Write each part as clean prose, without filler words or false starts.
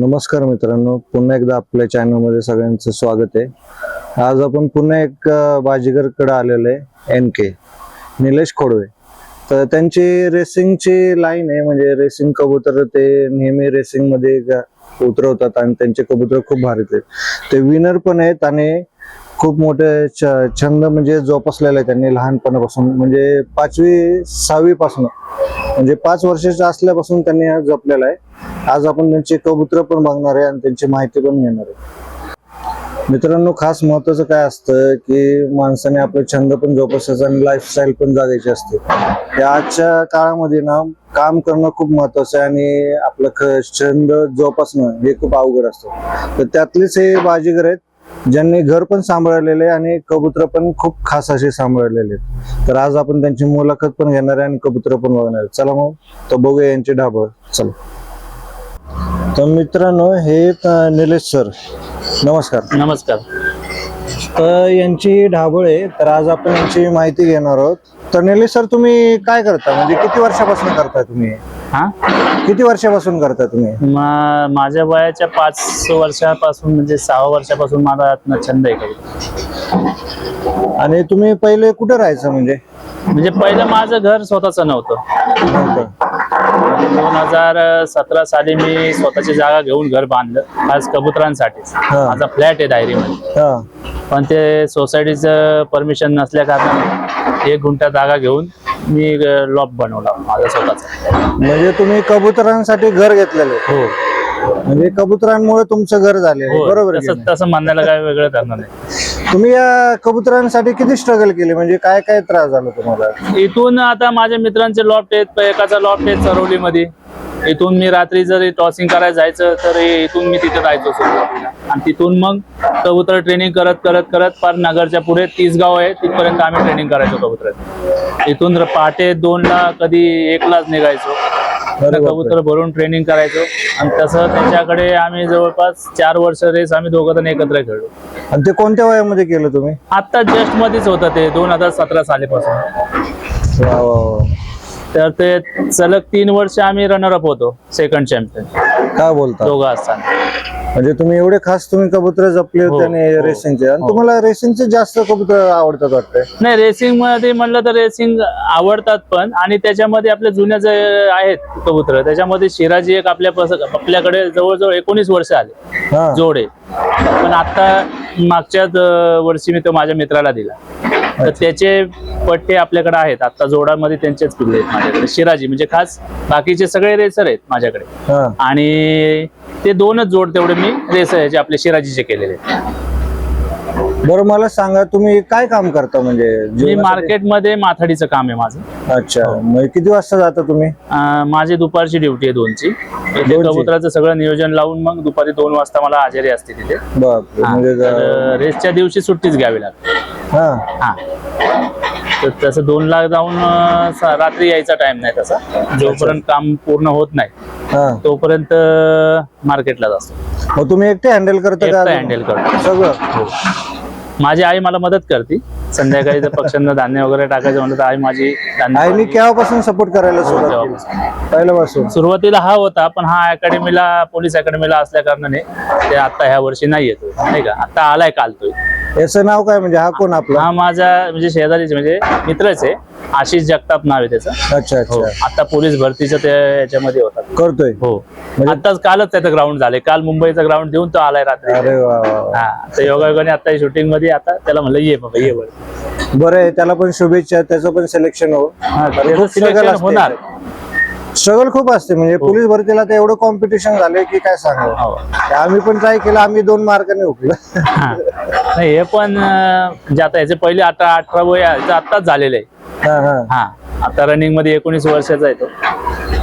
नमस्कार मित्रांनो, पुन्हा एकदा आपल्या चॅनलमध्ये सगळ्यांचं स्वागत आहे। आज आपण पुन्हा एक बाजीगरकडे आलेलो आहे, NK निलेश खोडवे। तर त्यांची रेसिंगची लाईन आहे, म्हणजे रेसिंग कबूतर ते नेहमी रेसिंग मध्ये उतरवतात आणि त्यांचे कबूतर खूप भारी आहेत। ते विनर पण आहेत आणि खूप मोठे छंद म्हणजे जोपासलेला आहे त्यांनी लहानपणापासून, म्हणजे 5वी 6वी पासून, म्हणजे 5 वर्षाचे असल्यापासून त्यांनी हा जपलेला आहे। आज आपण त्यांचे कबूतर पण बघणार आहे आणि त्यांची माहिती पण घेणार आहे। मित्रांनो, खास महत्वाचं काय असतं की माणसाने आपले छंद पण जोपासायचा आणि लाईफस्टाईल पण जगायची असते। या आजच्या काळामध्ये ना काम करणं खूप महत्वाचं आहे आणि आपलं छंद जोपासणं हे खूप अवघड असतं। तर त्यातलेच हे बाजीगर आहेत ज्यांनी घर पण सांभाळलेले आणि कबूतर पण खूप खास असे सांभाळलेले आहेत। तर आज आपण त्यांची मुलाखत पण घेणार आहे आणि कबूतर पण बघणार आहे। चला मग तर बघूया यांचे ढाबळ। चला तर मित्रांनो, हे निलेश सर, नमस्कार। नमस्कार। तर यांची ढाबळ आहे, तर आज आपण यांची माहिती घेणार आहोत। तर निलेश सर, तुम्ही काय करता, म्हणजे किती वर्षापासून करताय तुम्ही? किती वर्षापासून करता तुम्ही? माझ्या वयाच्या 5 वर्षापासून, म्हणजे 6 वर्षापासून माझा छंद आहे कबूतर। आणि तुम्ही पहिले कुठे राहायचं? म्हणजे पहिलं माझं घर स्वतःचं नव्हतं। 2017 साली मी स्वतःची जागा घेऊन घर बांधलं, खास कबुतरांसाठी। माझा फ्लॅट आहे दायरीमध्ये, पण ते सोसायटीचं परमिशन नसल्या कारणाने 1 गुंठा जागा घेऊन मी लॉफ्ट बनवला माझा स्वतःचा। म्हणजे तुम्ही कबुतरांसाठी घर घेतलेलं? हो, म्हणजे कबुतरांमुळे तुमचं घर झाले, बरोबर? तसं म्हणायला काय वेगळं करणार नाही। तुम्ही या कबुतरांसाठी किती स्ट्रगल केले, म्हणजे काय काय त्रास झाला तुम्हाला? इथून आता माझ्या मित्रांचे लॉफ्ट आहेत, एकाचा लॉफ्ट आहे चरवलीमध्ये। इथून मी रात्री जर टॉसिंग करायला जायचं तर इथून मी तिथे जायचो सुरुवातीला, आणि तिथून मग कबूतर ट्रेनिंग करत करत करत पार नगरच्या पुढे 30 गाव आहे, तिथपर्यंत आम्ही ट्रेनिंग करायचो कबुतरात। इथून पहाटे 2ला कधी 1लाच निघायचो, कबूतर भरून ट्रेनिंग करायचो। आणि तसं त्याच्याकडे आम्ही जवळपास 4 वर्ष रेस आम्ही दोघं जण एकत्र खेळलो। आणि ते कोणत्या वयामध्ये केलं तुम्ही? आता जस्ट मध्येच होतं ते 2017 सालीपासून। वा वा वा। तर ते सलग 3 वर्ष आम्ही रनर अप होतो, सेकंड चॅम्पियन। काय बोलता? दोघं असताना। म्हणजे तुम्ही एवढे खास तुम्ही कबूतर जपले होते आणि रेसिंगचे, आणि तुम्हाला रेसिंगचे जास्त कबूतर आवडतात वाटतं? नाही, रेसिंग मध्ये म्हणलं तर रेसिंग आवडतात पण, आणि त्याच्यामध्ये आपल्या जुन्या जे आहेत कबूतर, त्याच्यामध्ये शिराजी एक आपल्याकडे जवळजवळ 19 वर्ष आले जोड आहे। पण आता मागच्याच वर्षी मी तो माझ्या मित्राला दिला, तर त्याचे पट्टे आपल्याकडे आहेत आता जोडामध्ये, त्यांचेच पिल्ले आहेत माझ्याकडे शिराजी। म्हणजे खास बाकीचे सगळे रेसर आहेत माझ्याकडे, आणि ते 2च जोड तेवढे मी रेसर ह्याचे आपले शिराजीचे केलेले आहेत। बरं, मला सांगा तुम्ही काय काम करता? म्हणजे मी मार्केटमध्ये माथाडीचं काम आहे माझं। अच्छा, मग किती वाजता जाता तुम्ही? माझी दुपारची ड्युटी आहे 2ची। इथे कबुतराचं सगळं नियोजन लावून मग दुपारी 2 वाजता मला हजेरी असते तिथे। म्हणजे रेसच्या दिवशी सुट्टीच घ्यावी लागते। तर तसं 2ला जाऊन रात्री यायचा टाइम नाही तसा, जोपर्यंत काम पूर्ण होत नाही तोपर्यंत मार्केटला जातो। मग तुम्ही एकटे हँडल करता का? हँडल करतो सगळं। माझी आई मला मदत करते संध्याकाळी, जर पक्ष्यांना धान्य वगैरे टाकायचं म्हणलं तर आई माझी आईने केव्हापासून सपोर्ट करायला सुरुवात केली? पहिल्यापासून? सुरुवातीला हा होता, पण हा अकॅडमीला, पोलीस अकॅडमीला असल्या कारणाने ते आता ह्या वर्षी नाही येतो, नाही का? आता आलाय काल तो। याचं नाव काय, म्हणजे हा कोण आपला? हा माझा म्हणजे शेजारीच, म्हणजे मित्रच आहे, आशिष जगताप नाव आहे त्याचं। अच्छा अच्छा। आता पोलीस भरतीचं ते याच्यामध्ये होता, करतोय? हो, आताच कालच त्याचं ग्राउंड झाले, काल मुंबईचं ग्राउंड देऊन तो आलाय रात्री। अरे वा वा। तर योगायोगाने आता शूटिंग मध्ये, आता त्याला म्हणलं ये बाबा ये बरं। बरं आहे, त्याला पण शुभेच्छा, त्याचं पण सिलेक्शन हो। होणार, स्ट्रगल खूप असते, म्हणजे पोलीस भरतीला तर एवढं कॉम्पिटिशन झालंय की काय सांगावं। आम्ही पण ट्राय केलं, आम्ही 2 मार्काने हुकलो। नाही, हे पण म्हणजे आता याचे पहिले 18 वय आताच झालेलं आहे। आता रनिंग मध्ये 19 वर्षाचा आहे तो।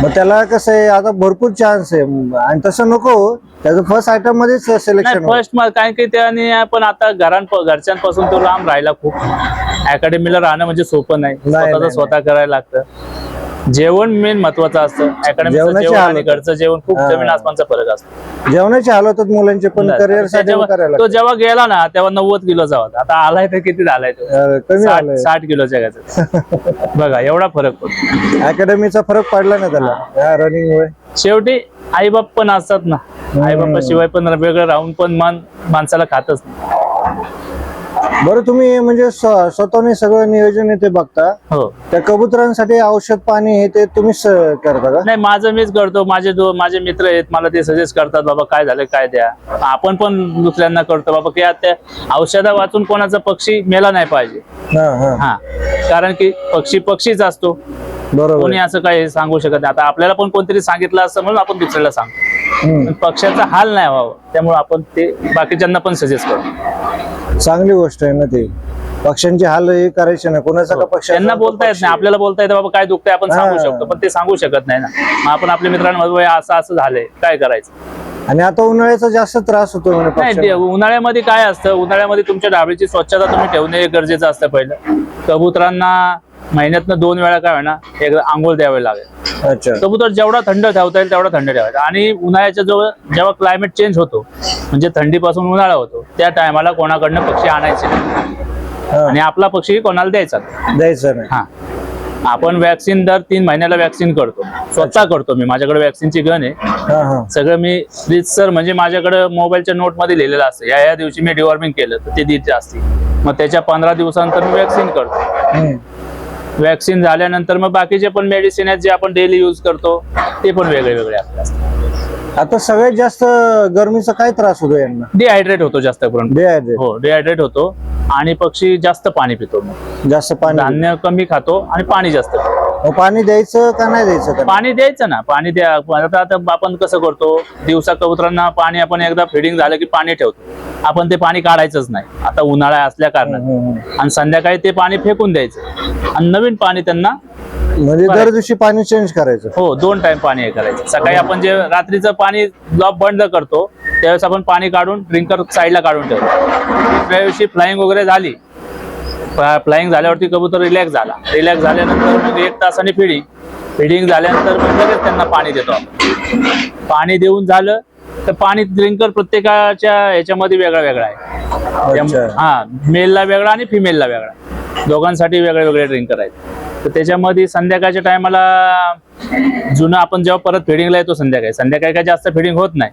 मग त्याला कसं आहे, आता भरपूर चान्स आहे, आणि तसं नको त्याचं फर्स्ट आयटम मध्येच सिलेक्शन फर्स्ट, कारण की त्याने पण आता घरच्यांपासून तो लांब राहिला खूप। अकॅडमीला राहणं म्हणजे सोपं नाही, स्वतः करायला लागतं। जेवण मेन महत्वाचं असतं, अकॅडमीचं जेवण आणि घरचं जेवण खूप जमीन आसमानचा फरक असतो। जेवणाचे हाल होतात मुलांचे, पण करिअर साठी तो जेव्हा गेला ना तेव्हा 90 किलोचा होता, आता आलाय तर किती झालाय तो? 60 किलोच्या घ्यायचा। बघा एवढा फरक पडतो, अकॅडमीचा फरक पडला ना त्याला रनिंग मुळे। शेवटी आई बाप पण असतात ना, आई बापाशिवाय पण वेगळं राहून पण माणसाला खातच नाही. बरं, तुम्ही म्हणजे स्वतःने सगळं नियोजन येते बघता. हो. त्या कबुतरांसाठी औषध पाणी हे ते तुम्हीच करता का? नाही, माझं मीच करतो. माझे मित्र आहेत, मला ते सजेस्ट करतात, बाबा काय झालं काय द्या. आपण पण दुसऱ्यांना करतो बाबा की त्या औषधा वाचून कोणाचा पक्षी मेला नाही पाहिजे. हा, कारण की पक्षीच असतो. बरोबर. कोणी असं काही सांगू शकत नाही. आता आपल्याला पण कोणतरी सांगितलं असतं म्हणून आपण दुसऱ्याला सांगतो. पक्ष्याचा हाल नाही व्हावं त्यामुळे आपण ते बाकीच्यांना पण सजेस्ट करतो. चांगली गोष्ट आहे ना ती. पक्ष्यांची हाल हे करायचे ना कोणाचा का पक्ष. त्यांना बोलता येत नाही, आपल्याला बोलता येतं बाबा काय दुखतंय आपण सांगू शकतो, पण ते सांगू शकत नाही ना. मग आपण आपल्या मित्रांमध्ये असं झालंय काय करायचं. आणि आता उन्हाळ्याचा जास्त त्रास होतो म्हणे नाही, पक्ष्यांना. उन्हाळ्यामध्ये काय असतं, उन्हाळ्यामध्ये तुमच्या ढाबळीची स्वच्छता तुम्ही ठेवणे गरजेचं असतं. पहिलं कबुतरांना महिन्यातनं 2 वेळा काय होणार एकदा आंघोळ द्यावी लागेल. अच्छा. कबूतर जेवढा थंड ठेवता येईल तेवढा थंड ठेवायचा. आणि उन्हाळ्याच्या जेव्हा क्लायमेट चेंज होतो म्हणजे थंडीपासून उन्हाळा होतो त्या टायमाला कोणाकडनं पक्षी आणायचे नाही. आणि आपला पक्षी कोणाला द्यायचा द्यायचं नाही. हा, आपण वॅक्सिन दर 3 महिन्याला वॅक्सिन करतो, स्वतः करतो मी. माझ्याकडे वॅक्सिनची गन आहे. सगळं मी सर म्हणजे माझ्याकडे मोबाईलच्या नोट मध्ये लिहिलेलं असतं या दिवशी मी डिवॉर्मिंग केलं तर ते दिवशी असते. मग त्याच्या 15 दिवसानंतर मी वॅक्सिन करतो. वॅक्सिन झाल्यानंतर मग बाकीचे पण मेडिसिन आहेत जे आपण डेली यूज करतो ते पण वेगळे वेगळे आपले असतात. आता सगळ्यात जास्त गरमीचा काय त्रास होतो यांना? डिहायड्रेट होतो जास्त करून. हो, डिहायड्रेट होतो आणि पक्षी जास्त पाणी पितो. मग जास्त पाणी, धान्य कमी खातो आणि पाणी जास्त पितो. पाणी द्यायचं का नाही द्यायचं? पाणी द्यायचं ना, पाणी द्या. आता आपण कसं करतो, दिवसा कबुतरांना पाणी आपण एकदा फिडिंग झालं की पाणी ठेवतो, आपण ते पाणी काढायचंच नाही आता उन्हाळा असल्या कारणाने. आणि संध्याकाळी ते पाणी फेकून द्यायचं आणि नवीन पाणी त्यांना म्हणजे दर दिवशी पाणी चेंज करायचं. हो, 2 टाइम पाणी हे करायचं. सकाळी आपण जे रात्रीचं पाणी ब्लॉक बंद करतो त्यावेळेस आपण पाणी काढून ड्रिंकर साईडला काढून ठेवतो. दुसऱ्या दिवशी फ्लाइंग वगैरे झाली, फ्लाइंग झाल्यावरती कबूतर रिलॅक्स झाल्यानंतर मग 1 तासाने फिडिंग झाल्यानंतर मग लगेच त्यांना पाणी देतो आपण. पाणी देऊन झालं तर पाणी ड्रिंकर प्रत्येकाच्या ह्याच्यामध्ये वेगळा आहे. हा, मेलला वेगळा आणि फिमेलला वेगळा, दोघांसाठी वेगळे ड्रिंकर आहेत. तर त्याच्यामध्ये संध्याकाळच्या टायमाला जुनं आपण जेव्हा परत फिडिंगला येतो संध्याकाळी काय जास्त फिडिंग होत नाही,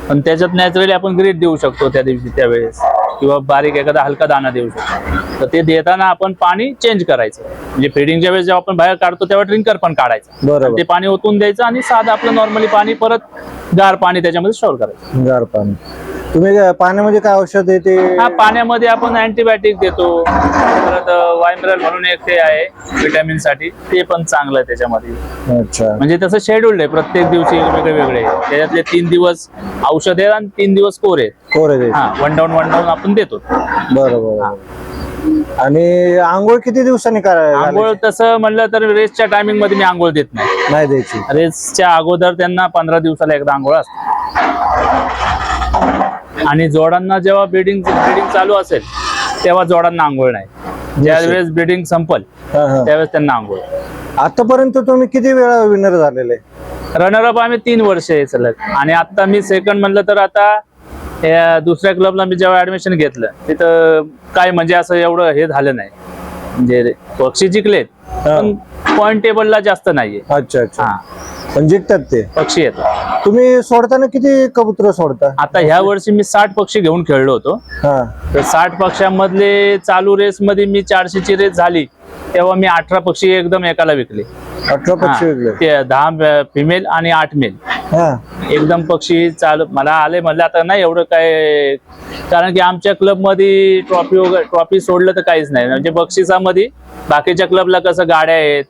पण त्याच्यात नॅचरली आपण ग्रीट देऊ शकतो त्या दिवशी त्यावेळेस, किंवा बारीक एखादा हलका दाना देऊ शकतो. तर ते देताना आपण पाणी चेंज करायचं. म्हणजे फिडिंगच्या वेळेस जेव्हा आपण बाहेर काढतो तेव्हा ड्रिंकर पण काढायचं, ते पाणी ओतून द्यायचं आणि साधं आपलं नॉर्मली पाणी परत गार पाणी त्याच्यामध्ये स्टोर करायचं. गार पाणी. तुम्ही पाण्यामध्ये काय औषध आहे ते? हा, पाण्यामध्ये आपण अँटीबायोटिक देतो. परत वायमरल म्हणून एक ते आहे व्हिटॅमिन साठी, ते पण चांगलं आहे त्याच्यामध्ये. अच्छा. म्हणजे तसं शेड्यूल्ड आहे, प्रत्येक दिवशी वेगळे. त्याच्यातले 3 दिवस औषध आहे आणि 3 दिवस कोरे. हा, वन डाऊन आपण देतो. बरोबर. आणि आंघोळ किती दिवसांनी करायला? आंघोळ तसं म्हणलं तर रेसच्या टायमिंग मध्ये मी आंघोळ देत नाही द्यायची. रेसच्या अगोदर त्यांना 15 दिवसाला एकदा आंघोळ असते. आणि जोडांना जेव्हा ब्रीडिंग चालू असेल तेव्हा जोडांना आंघोळ नाही. ज्यावेळेस ब्रीडिंग संपल त्यावेळेस त्यांना आंघोळ. आतापर्यंत तुम्ही किती वेळा विनर झालेले? रनरअप आम्ही 3 वर्ष आहे सलग. आणि आता मी सेकंड म्हणलं तर आता दुसऱ्या क्लबला मी जेव्हा ऍडमिशन घेतलं तिथं काय म्हणजे असं एवढं हे झालं नाही. म्हणजे पक्षी जिंकलेत पण पॉइंट टेबलला जास्त नाहीये. अच्छा. पण जिंकतात ते पक्षी येतात. तुम्ही सोडताना किती कबूतर सोडता? आता ह्या वर्षी मी 60 पक्षी घेऊन खेळलो होतो. तर 60 पक्ष्यांमधले चालू रेस मध्ये मी 400ची रेस झाली तेव्हा मी 18 पक्षी एकदम एकाला विकले. 18 पक्षी विकले? ते 10 फिमेल आणि 8 मेल एकदम पक्षी चालू मला आले. म्हणलं आता नाही एवढं काय, कारण की आमच्या क्लब मध्ये ट्रॉफी सोडलं तर काहीच नाही. म्हणजे बक्षिसामध्ये बाकीच्या क्लबला कसं गाड्या आहेत,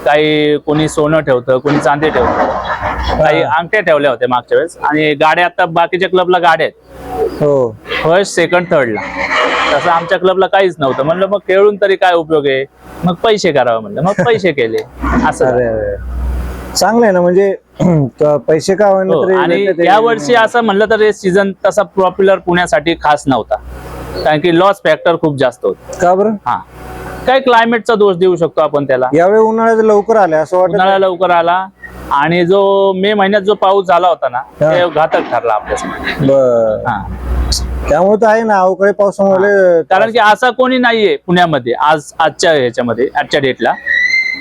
काही कोणी सोनं ठेवतं, कोणी चांदी ठेवतं, काही अंगठ्या ठेवल्या होत्या मागच्या वेळेस. आणि गाड्या आता बाकीच्या क्लबला गाड्या आहेत. हो, फर्स्ट सेकंड थर्डला. तसं आमच्या क्लबला काहीच नव्हतं. म्हणलं मग खेळून तरी काय उपयोग आहे, मग पैसे करावं म्हणलं. मग पैसे केले. असं चांगलं आहे ना. म्हणजे पैसे का होईना. आणि या वर्षी असं म्हणलं तर रेस सीझन तसा पॉप्युलर पुण्यासाठी खास नव्हता, कारण की लॉस फॅक्टर खूप जास्त होत. का बरं? काय क्लायमेटचा दोष देऊ शकतो आपण त्याला. यावेळी उन्हाळ्यात लवकर आले असं वाटतं. उन्हाळा लवकर आला आणि जो मे महिन्यात जो पाऊस झाला होता ना ते घातक ठरला आपल्यासाठी. त्यामुळे तर आहे ना अवकाळी पावसामुळे. कारण की असा कोणी नाहीये पुण्यामध्ये आजच्या ह्याच्यामध्ये आजच्या डेटला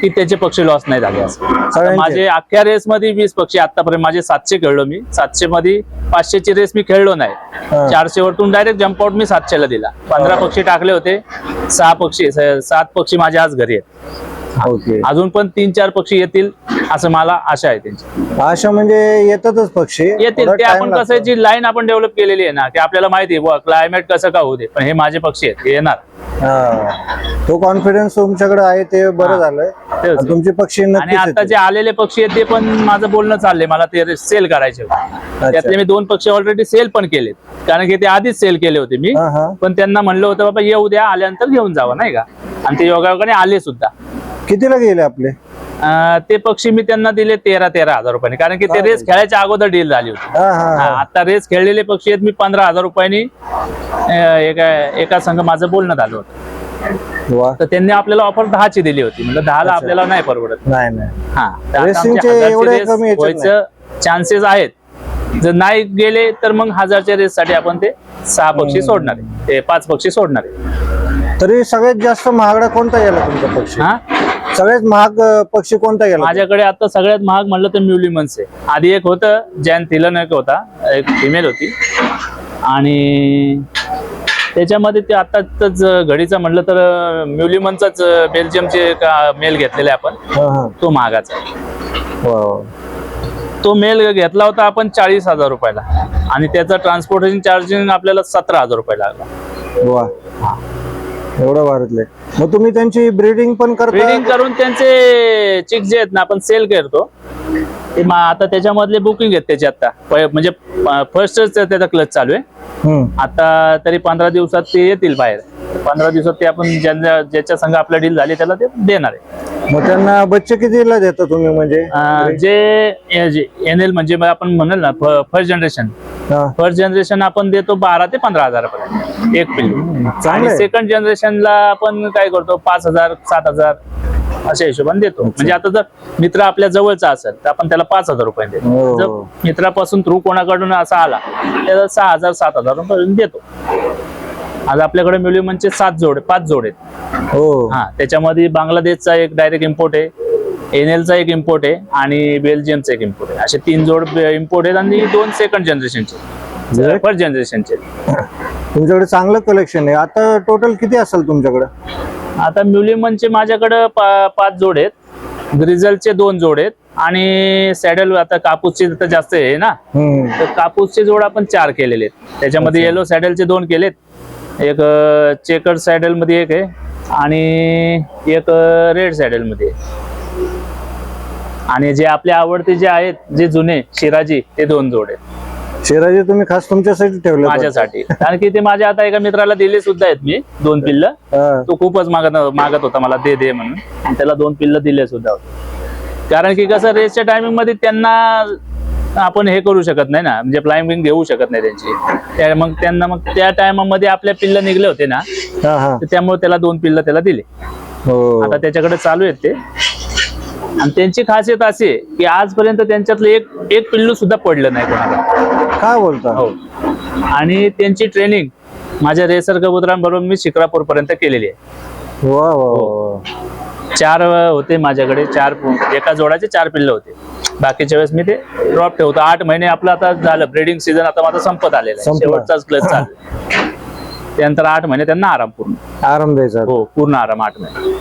की त्याचे पक्षी लॉस नाही झाले असं. आता सगळ्यांचे? माझे अख्ख्या रेस मध्ये 20 पक्षी आतापर्यंत माझे 700 खेळलो मी. 700 मध्ये 500 ची रेस मी खेळलो नाही. 400 वरतून डायरेक्ट जम्प आउट मी 700 ला दिला. 15 पक्षी टाकले होते. 7 पक्षी माझ्या आज घरी आहेत. ओके. अजून पण 3-4 पक्षी येतील असं मला आशा आहे त्यांची. अशा म्हणजे येतातच पक्षी, येतील थोडा ते. time आपण लागतो. कसं जी लाईन आपण डेव्हलप केलेली आहे ना, की आपल्याला माहिती आहे क्लायमेट कसं का होऊ दे, पण हे माझे पक्षी आहेत, हे येणार. तो कॉन्फिडन्स तुमच्याकडे आहे ते बरं हा. झालंय. तेच. आणि तुमचे पक्षी आणि नक्कीच आता येतील. जे आलेले पक्षी आहेत ते पण माझं बोलणं चाललंय, मला ते सेल करायचे होते. त्यातले मी 2 पक्षी ऑलरेडी सेल पण केलेत, कारण की ते आधीच सेल केले होते मी. हा, हा. पण त्यांना म्हणलं होतं बाबा येऊ द्या, आल्यानंतर घेऊन जावा, नाही का. आणि ते योगायोगाने आले सुद्धा. कितीला गेले आपले? ते पक्षी मी त्यांना दिले 13,000 रुपयांनी, कारण की ते रेस खेळायच्या अगोदर डील झाली होती. हा, हा, हा. आता रेस खेळलेले पक्षी आहेत मी 15,000 रुपयांनी एका संघ माझं बोलणं झालं होतं. वा. तर त्यांनी आपल्याला ऑफर 10 ची दिली होती. म्हणजे 10 ला आपल्याला नाही परवडत. नाही नाही. हा, तर आता Racing आमचे चे 1000 चे एवढे रेस कमी याच्यात व्हायचं चान्सेस आहेत. जर नाही गेले तर मग 1000च्या रेस साठी आपण ते 6 पक्षी सोडणार आहे, ते 5 पक्षी सोडणार आहे. तरी सगळ्यात जास्त महागडा कोणता गेला तुमचा पक्षी? हा, सगळ्यात महाग पक्षी कोणता गेला? माझ्याकडे आता सगळ्यात महाग म्हणलं तर म्युलिमन्स आहे. आधी एक होतं जॅन थिलन एक होता, एक फिमेल होती. आणि त्याच्यामध्ये ते आताच घडीचा म्हणलं तर म्युलिमनचाच बेल्जियमचे मेल घेतलेले आपण, हा, हा. तो महागाचा आहे. वा. तो मेल घेतला होता आपण 40,000 रुपयाला, आणि त्याचा ट्रान्सपोर्टेशन चार्जिंग आपल्याला 17,000 रुपये लागला. वा. एवढं भारतले. मग तुम्ही त्यांची ब्रीडिंग पण करता? ब्रीडिंग करून त्यांचे चिक जे आहेत ना आपण सेल करतो. ते आता त्याच्यामधले बुकिंग आहेत त्याचे आता म्हणजे फर्स्टच त्याचा क्लच चालू आहे. आता तरी 15 दिवसात ते येतील बाहेर. 15 दिवसात ते आपण ज्याच्या संघ आपल्या डील झाली त्याला ते देणार आहे. मग त्यांना बच्चे कितीला देता तुम्ही? म्हणजे जे एनएल म्हणजे आपण म्हणाल ना फर्स्ट जनरेशन, हा. फर्स्ट जनरेशन आपण देतो 12 ते 15,000 पर्यंत एक पिल्लू. चांगलं आणि आहे. सेकंड जनरेशनला आपण काय करतो 5,000 7,000 अशा हिशोबाने देतो. म्हणजे आता जर मित्र आपल्या जवळचा असेल तर आपण त्याला 5,000 रुपये देतो. हो. जर मित्रापासून थ्रू कोणाकडून असा आला त्याला 6,000 7,000 रुपये देतो. आज आपल्याकडे म्युलिमनचे 5 जोड आहेत. हो. हा, त्याच्यामध्ये बांगलादेशचा एक डायरेक्ट इम्पोर्ट आहे, एनएलचा एक इम्पोर्ट आहे आणि बेल्जियमचा एक इम्पोर्ट आहे. असे 3 जोड इम्पोर्ट आहेत आणि 2 सेकंड जनरेशनचे, फर्स्ट जनरेशनचे. तुमच्याकडे चांगलं कलेक्शन आहे. आता टोटल किती असेल तुमच्याकडे? आता म्युलिमनचे माझ्याकडे 5 जोड आहेत, ग्रिझलचे 2 जोड आहेत, आणि सॅडल आता कापूसचे तर जास्त आहे ना, तर कापूसचे जोड आपण 4 केलेले आहेत. त्याच्यामध्ये येलो सॅडलचे 2 केलेत, एक चेकर सॅडल मध्ये एक आहे आणि एक रेड सॅडल मध्ये. आणि जे आपले आवडते जे आहेत जे जुने शिराजी ते 2 जोड आहेत. शिराजी तुम्ही खास तुमच्यासाठी ठेवले? माझ्यासाठी, कारण की ते माझ्या आता एका मित्राला दिले सुद्धा आहेत मी 2 पिल्ल. तो खूपच मागत होता मला दे म्हणून, त्याला 2 पिल्ल दिले सुद्धा होते. कारण की कसं रेसच्या टायमिंग मध्ये त्यांना आपण हे करू शकत नाही ना, म्हणजे फ्लाइंग घेऊ शकत नाही त्यांची. मग त्यांना मग त्या टायमामध्ये आपल्या पिल्ल निघले होते ना, तर त्यामुळे त्याला 2 पिल्ल त्याला दिले. आता त्याच्याकडे चालू आहेत ते. आणि त्यांची खासियत अशी आहे की आजपर्यंत त्यांच्यातलं एक पिल्लू सुद्धा पडलं नाही कोणाला. काय बोलता? हो. आणि त्यांची ट्रेनिंग माझ्या रेसर कबुतरांबरोबर मी शिक्रापूर पर्यंत केलेली आहे. वा वा. 4 होते माझ्याकडे, 4 एका जोडाचे 4 पिल्ल होते. बाकीच्या वेळेस मी ते ड्रॉप ठेवतो. 8 महिने आपलं आता झालं ब्रीडिंग सीझन, आता माझा संपत आलेला आहे, शेवटचाच क्लच चालू. त्यानंतर 8 महिने त्यांना आराम द्यायचा. हो, पूर्ण आराम 8 महिने.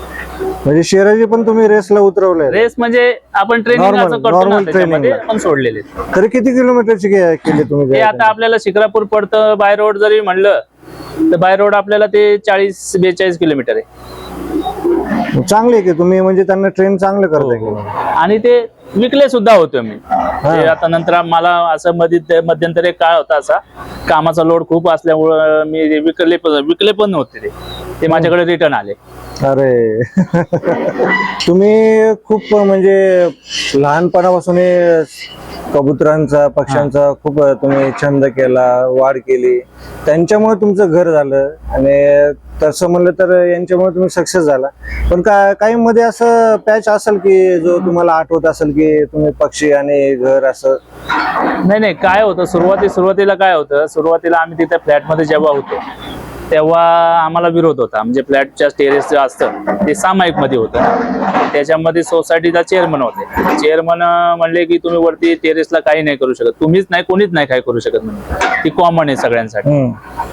म्हणजे शिराजी पण तुम्ही रेसला उतरवले? रेस म्हणजे आपण ट्रेनिंग असं करतो ना, त्याच्यामध्ये आपण सोडलेले. तरी किती किलोमीटरची केली तुम्ही? ते आता आपल्याला शिक्रापूर पडतं, बाय रोड जरी म्हणलं तर बाय रोड आपल्याला ते 40-42 किलोमीटर आहे. चांगले की तुम्ही म्हणजे त्यांना ट्रेन चांगलं करताय. आणि ते विकले सुद्धा होतो मी. आता नंतर मला असं मध्यंतरी एक काळ होता असा, कामाचा लोड खूप असल्यामुळं मी विकले पण होते ते माझ्याकडे रिटर्न आले. अरे तुम्ही खूप म्हणजे लहानपणापासून कबुतरांचा पक्ष्यांचा खूप तुम्ही छंद केला, वाढ केली, त्यांच्यामुळे तुमचं घर झालं. आणि तसं म्हणलं तर यांच्यामुळे तुम्ही सक्सेस झाला. पण काही मध्ये असं पॅच असेल की जो तुम्हाला आठवत असेल की तुम्ही पक्षी आणि घर असं? नाही, काय होतं सुरुवातीला काय होतं, सुरुवातीला आम्ही तिथे फ्लॅटमध्ये जेव्हा होतो तेव्हा आम्हाला विरोध होता. म्हणजे फ्लॅटच्या टेरेस जे असतं ते सामायिक मध्ये होतं, त्याच्यामध्ये सोसायटीचा चेअरमन होते. चेअरमन म्हणले की तुम्ही वरती टेरेसला काही नाही करू शकत, तुम्हीच नाही कोणीच नाही काय करू शकत म्हणजे ती कॉमन आहे सगळ्यांसाठी,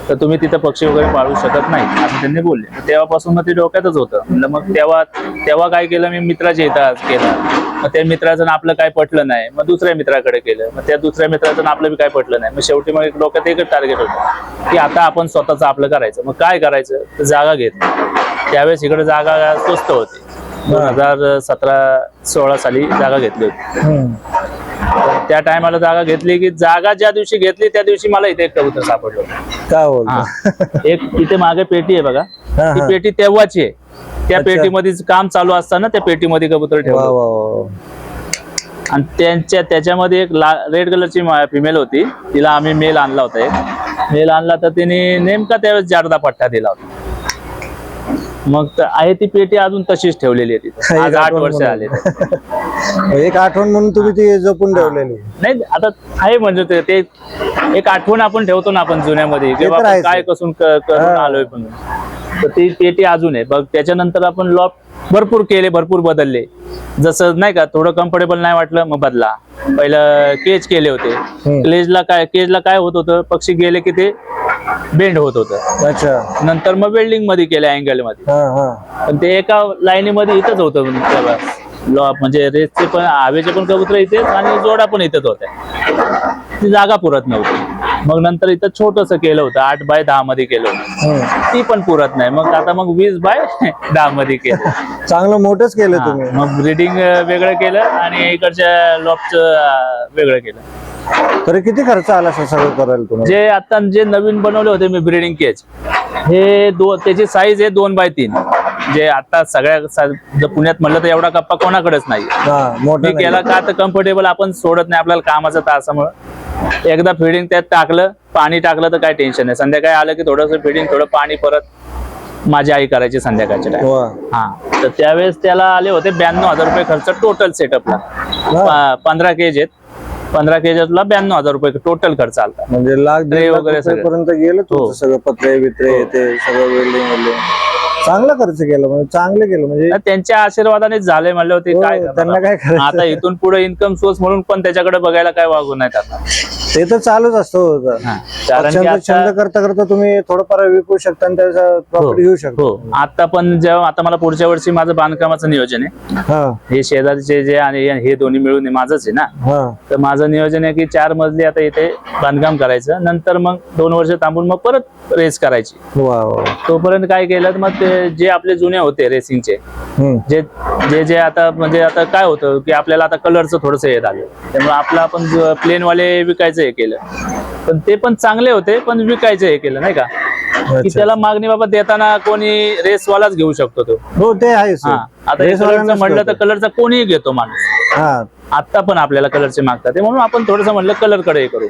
तर तुम्ही तिथं पक्षी वगैरे पाळू शकत नाही असं त्यांनी बोलले. तेव्हापासून मग ते डोक्यातच होतं. म्हणलं मग तेव्हा काय केलं, मी मित्राच्या इथं केलं. मग त्या मित्राचं आपलं काय पटलं नाही, मग दुसऱ्या मित्राकडे केलं. मग त्या दुसऱ्या मित्राचं आपलं बी काय पटलं नाही. मग शेवटी मग डोक्यात एकच टार्गेट होतं की आता आपण स्वतःचं आपलं करायचं. मग काय करायचं, तर जागा घेत. त्यावेळेस इकडे जागा स्वस्त होती. 2017-16 साली जागा घेतली होती. त्या टायमाला जागा घेतली की जागा ज्या दिवशी घेतली त्या दिवशी मला इथे एक कबूतर सापडलं. काय बोलतो? एक तिथे मागे पेटी आहे बघा, हा, ती हा. पेटी तेव्हाची आहे. त्या अच्छा. पेटीमध्ये काम चालू असताना त्या पेटीमध्ये कबूतर वा ठेवलं. वा वा. आणि त्याच्यामध्ये एक रेड कलरची फिमेल होती, तिला आम्ही मेल आणला होता. एक मेल आणला तर तिने नेमका त्यावेळेस जारदा पट्टा दिला होता. मग आहे ती पेटी अजून तशीच ठेवलेली आहे तिथे. आज 8 वर्ष आले. एक आठवण म्हणून तुम्ही ती जपून ठेवलेली. नाही आता आहे म्हणजे ते एक आठवण आपण ठेवतो ना आपण जुन्यामध्ये, किंवा तर आपण आहेच. काय करून आलोय पण. तर ती पेटी अजून आहे बघ. त्याच्यानंतर आपण लॉफ्ट भरपूर केले, भरपूर बदलले. जसं नाही का थोडं कम्फर्टेबल नाही वाटलं मग बदला. पहिलं केज केले होते. केजला काय होत होतं, पक्षी गेले की ते बेंड होत होतं. अच्छा. नंतर मग वेल्डिंग मध्ये केलं, अँगल मध्ये. हा हा. पण ते एका लाईनीमध्ये इथंच होतं तेव्हा. म्हणजे रेसचे पण हवेचे पण कबूतर इथेच आणि जोडा पण इथेच होत्या. ती जागा पुरत नव्हती. मग नंतर इथं छोटस केलं होतं, 8x10 मध्ये केलं होतं. ती पण पुरत नाही. मग आता मग 20x10 मध्ये केलं. चांगलं मोठंच केलं तुम्ही. मग ब्रीडिंग वेगळं केलं आणि इकडच्या लॉफ्टचं वेगळं केलं. तरी किती खर्च आला असं सगळं करायला तुम्हाला? जे नवीन बनवले होते मी ब्रीडिंग केज, हे त्याची साईज आहे 2x3. जे आता सगळ्या पुण्यात म्हणलं तर एवढा कप्पा कोणाकडेच नाही. मोठा केला का तर कम्फर्टेबल आपण सोडत नाही आपल्याला कामाचं तासामुळे. एकदा फिडिंग त्यात टाकलं, पाणी टाकलं तर काय टेन्शन नाही. संध्याकाळी आलं की थोडंसं फिडिंग, थोडं पाणी परत माझी आई करायची संध्याकाळच्या टाइम. हा, तर त्यावेळेस त्याला आले होते 92,000 रुपये खर्च टोटल सेटअपला. 15 केज आहेत. 15 केजला 92,000 रुपये टोटल खर्च आला. म्हणजे लाख वगैरे पर्यंत गेलं तुमचं सगळं, पत्रे बित्रे ते सगळं वेल्डिंग. चांगला खर्च केला म्हणजे, चांगलं केलं म्हणजे. त्यांच्या आशीर्वादाने झाले म्हणले होते. काय त्यांना काय करायचं आता इथून पुढे इन्कम सोर्स म्हणून पण त्याच्याकडे बघायला काय वागू नाही आता. ते तर चालूच असतं. कारण की छंद करता करता तुम्ही थोडंफार विकू शकता आणि त्याचा प्रॉफिट घेऊ शकता. हो, आता पण जेव्हा आता मला पुढच्या वर्षी माझं बांधकामाचं नियोजन आहे. हे शेजारचे जे आणि हे दोन्ही मिळून माझंच आहे ना. तर माझं नियोजन आहे की 4 मजली आता इथे बांधकाम करायचं, नंतर मग 2 वर्ष थांबून मग परत रेस करायची. तोपर्यंत काय केलं, मग ते जे आपले जुने होते रेसिंगचे, जे आता म्हणजे आता काय होतं की आपल्याला आता कलरचं थोडंसं येत आलं, त्यामुळे आपलं आपण प्लेन वाले विकायचं हे केलं. पण ते पण चांगले होते, पण विकायचं हे केलं नाही का, की त्याला मागणी बाबा देताना कोणी रेसवालाच घेऊ शकतो तो. हो ते आहे. आता कलरचं म्हणलं तर कलरचा कोणीही घेतो माणूस. आता पण आपल्याला कलरचे मागतात, म्हणून आपण थोडंसं म्हणलं कलरकडे हे करू.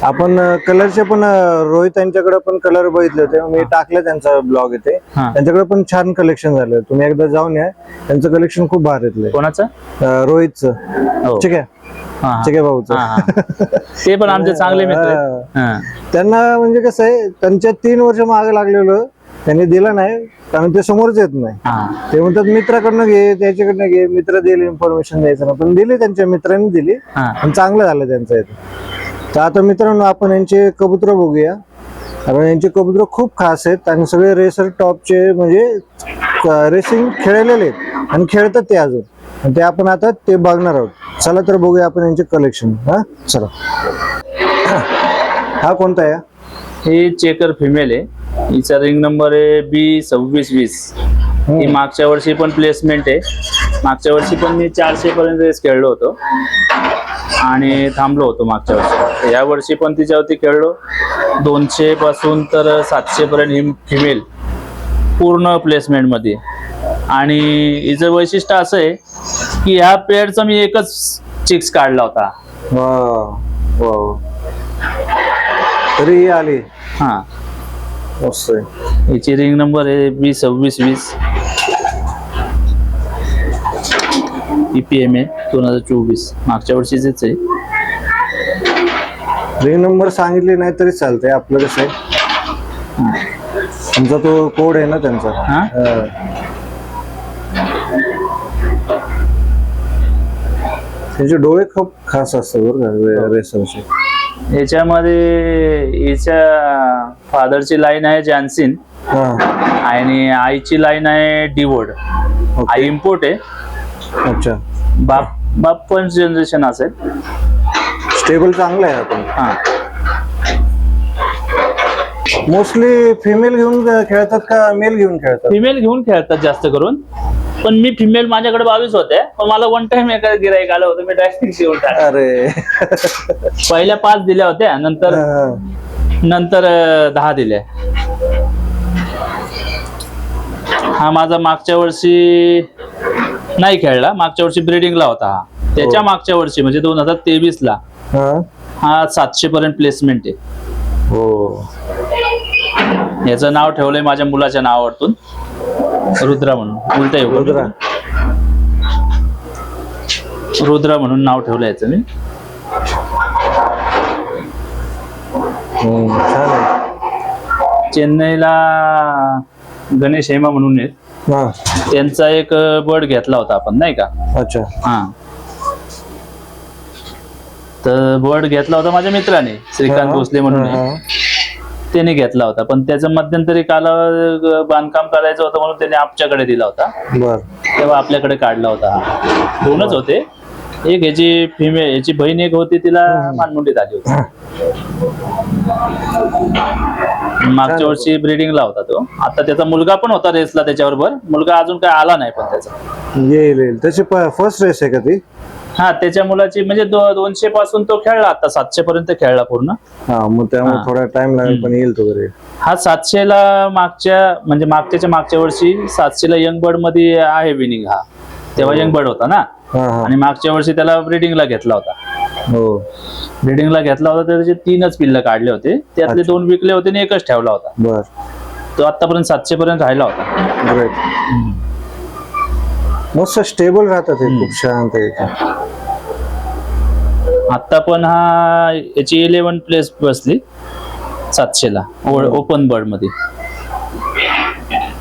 आपण कलरचे पण रोहित यांच्याकडे पण कलर बघितले होते, मी टाकलं त्यांचा ब्लॉग इथे. त्यांच्याकडे पण छान कलेक्शन झालं. तुम्ही एकदा जाऊन या, त्यांचं कलेक्शन खूप भारीतलं. कोणाचं? रोहितचं. ठीक आहे, ठीक आहे भाऊचं. ते पण आमचे चांगले मित्र. त्यांना म्हणजे कसं आहे, त्यांच्या 3 वर्ष मागे लागलेलं त्यांनी दिलं नाही, कारण ते समोरच येत नाही. ते म्हणतात मित्राकडनं घे, त्याच्याकडनं घे. मित्र दिले, इन्फॉर्मेशन द्यायचं ना, पण दिली त्यांच्या मित्रांनी दिली आणि चांगलं झालं त्यांचं इथे. तर आता मित्रांनो, आपण यांचे कबूतर बघूया. कारण यांचे कबूतर खूप खास आहेत आणि सगळे रेसर टॉपचे, म्हणजे रेसिंग खेळलेले आहेत आणि खेळतात ते अजून. आणि ते आपण आता ते बघणार आहोत. चला तर बघूया आपण यांचे कलेक्शन. चला. हा कोणता आहे? ही चेकर फिमेल आहे. हिचा रिंग नंबर आहे B2620. ही मागच्या वर्षी पण प्लेसमेंट आहे. मागच्या वर्षी पण मी 400 पर्यंत रेस खेळलो होतो आणि थांबलो होतो मागच्या वर्षी. या वर्षी पण तिच्यावरती खेळलो. 200 पासून तर 700 पर्यंत ही फिमेल पूर्ण प्लेसमेंट मध्ये. आणि हिचं वैशिष्ट्य असं आहे की ह्या पेअरचा मी एकच चिक्स काढला होता. तरी आली. मस्त आहे. हिची रिंग नंबर आहे B2620. EPM आहे 2024. मागच्या वर्षीच आहे. रिंग नंबर सांगितली नाही तरी चालतंय. आपलं कसं आहे, तुमचा तो कोड आहे ना त्यांचा. त्यांचे डोळे खूप खास असतात बरं का रेसरचे. याच्यामध्ये हिच्या फादरची लाईन आहे जॅन्सिन हा. आणि आईची लाईन आहे डिवोर्ड. आई इम्पोर्ट आहे. अच्छा. बाप पण जनरेशन असेल. स्टेबल चांगलं आहे आपण. हा. मोस्टली फिमेल घेऊन खेळतात का मेल घेऊन खेळतात? फिमेल घेऊन खेळतात जास्त करून, पण मी फिमेल माझ्याकडे 22 होते, पण मला वन टाइम एका गिराईक आलं होतं, मी डायरेक्ट घेऊन टाकलं. अरे पहिल्या 5 दिल्या होत्या, नंतर 10 दिल्या. हा माझा मागच्या वर्षी नाही खेळला, मागच्या वर्षी ब्रीडिंगला होता हा. त्याच्या मागच्या वर्षी म्हणजे 2023 ला हा 700 पर्यंत प्लेसमेंट आहे. हो. याचं नाव ठेवलंय माझ्या मुलाच्या नावावरतून, रुद्रा म्हणून. उलट रुद्रा म्हणून नाव ठेवलं याचं मी. छान आहे. चेन्नईला गणेश हेमा म्हणून आहेत, त्यांचा एक बर्ड घेतला होता आपण नाही का. अच्छा. हा. तर बर्ड घेतला होता माझ्या मित्राने, श्रीकांत भोसले म्हणून आहे. त्याने घेतला होता, पण त्याचं मध्यंतरी काला बांधकाम करायचं होतं म्हणून त्याने आमच्याकडे दिला होता. तेव्हा आपल्याकडे काढला होता. 2च होते. एक याची फिमेल, याची बहीण एक होती, तिला मानमुंडीत आली होती. मागच्या वर्षी ब्रीडिंगला होता तो. आता त्याचा मुलगा पण होता रेसला त्याच्याबरोबर. मुलगा अजून काय आला नाही, पण त्याचा येईल. त्याची फर्स्ट रेस आहे का ती? हा, त्याच्या मुलाची म्हणजे 200 पासून तो खेळला, आता 700 पर्यंत खेळला पूर्ण. हा, मग त्यामुळे थोडा टाइम लागेल, पण येईल तो घरी. हा 700 ला मागच्या वर्षी 700 ला यंग बर्ड मध्ये आहे विनिंग. हा तेव्हा यंग बर्ड होता ना. आणि मागच्या वर्षी त्याला ब्रीडिंगला घेतला होता. हो, ब्रीडिंगला घेतला होता, त्याचे 3च पिल्ल काढले होते. त्यातले 2 विकले होते आणि 1च ठेवला होता. बर. तो आतापर्यंत 700 पर्यंत राहिला होता. ग्रेट. मस्त स्टेबल राहतात हे, खूप शांत आहे. आता पण हा याची 11 प्लेस बसली 700 ला ओपन बर्ड मध्ये.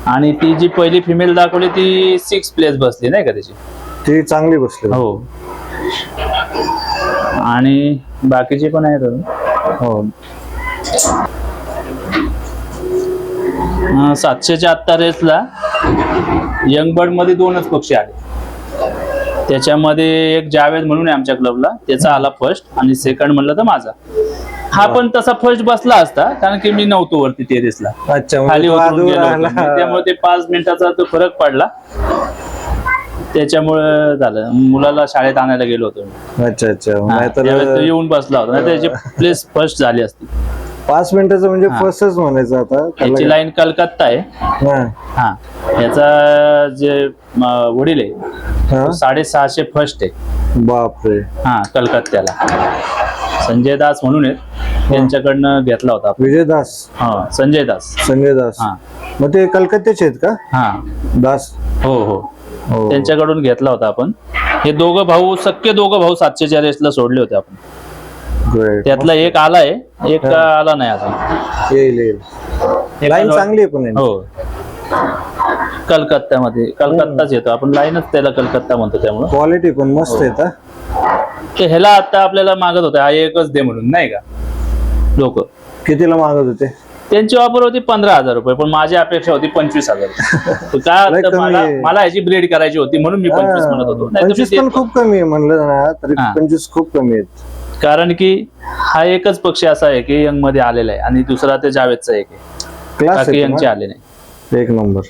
आणि ती जी पहिली फिमेल दाखवली ती 6 प्लेस बसली नाही का त्याची. ती चांगली बसली. हो. आणि बाकीचे पण आहेत. हो. 700च्या आत्ता रेसला यंग बर्ड मध्ये 2च पक्षी आले. त्याच्यामध्ये एक जावेद म्हणून आहे आमच्या क्लबला, त्याचा आला फर्स्ट, आणि सेकंड म्हणलं तर माझा. हा पण तसा फर्स्ट बसला असता, कारण की मी नव्हतो वरती टेरेसला, खाली उतरून गेलो होतो. त्यामुळे ते 5 मिनिटाचा तो फरक पडला. त्याच्यामुळे झालं, मुलाला शाळेत आणायला गेलो होतो. अच्छा अच्छा. तो येऊन बसला होता, नाही त्याची प्लेस फर्स्ट झाली असती. 5 मिनिटाचं म्हणजे फर्स्टच म्हणायचं. आता याची लाईन कलकत्ता आहे. हा, याचा जे वडील आहे 650 फर्स्ट आहे. बापरे. हा, कलकत्त्याला संजय दास म्हणून आहेत, त्यांच्याकडनं घेतला होता. विजय दास. हा, संजय दास. हा. मग ते कलकत्त्याचे आहेत का? हा, दास. हो हो, त्यांच्याकडून घेतला होता आपण. हे सख्खे दोघं भाऊ 700च्या रेसला सोडले होते आपण. त्यातला एक आलाय, एक आला नाही अजून. येईल. लाईन चांगली आहे पण. हो, कलकत्ताच येतो आपण, लाईनच त्याला कलकत्ता म्हणतो. त्यामुळे क्वालिटी पण मस्त आहे. ते ह्याला आता आपल्याला मागत होते, हा एकच दे म्हणून नाही का. लोक कितीला मागत होते? त्यांची ऑफर होती 15,000 रुपये, पण माझी अपेक्षा होती 25,000. का मला ह्याची ब्रीड करायची होती म्हणून मी 25 म्हणत होतो. 25 पण खूप कमी आहे म्हणलं ना, तरी 25 खूप कमी आहेत. कारण की हा एकच पक्षी असा आहे की यंग मध्ये आलेला आहे, आणि दुसरा ते जावेदचा एक आहे, बाकी यंगचे आले नाही. एक नंबर.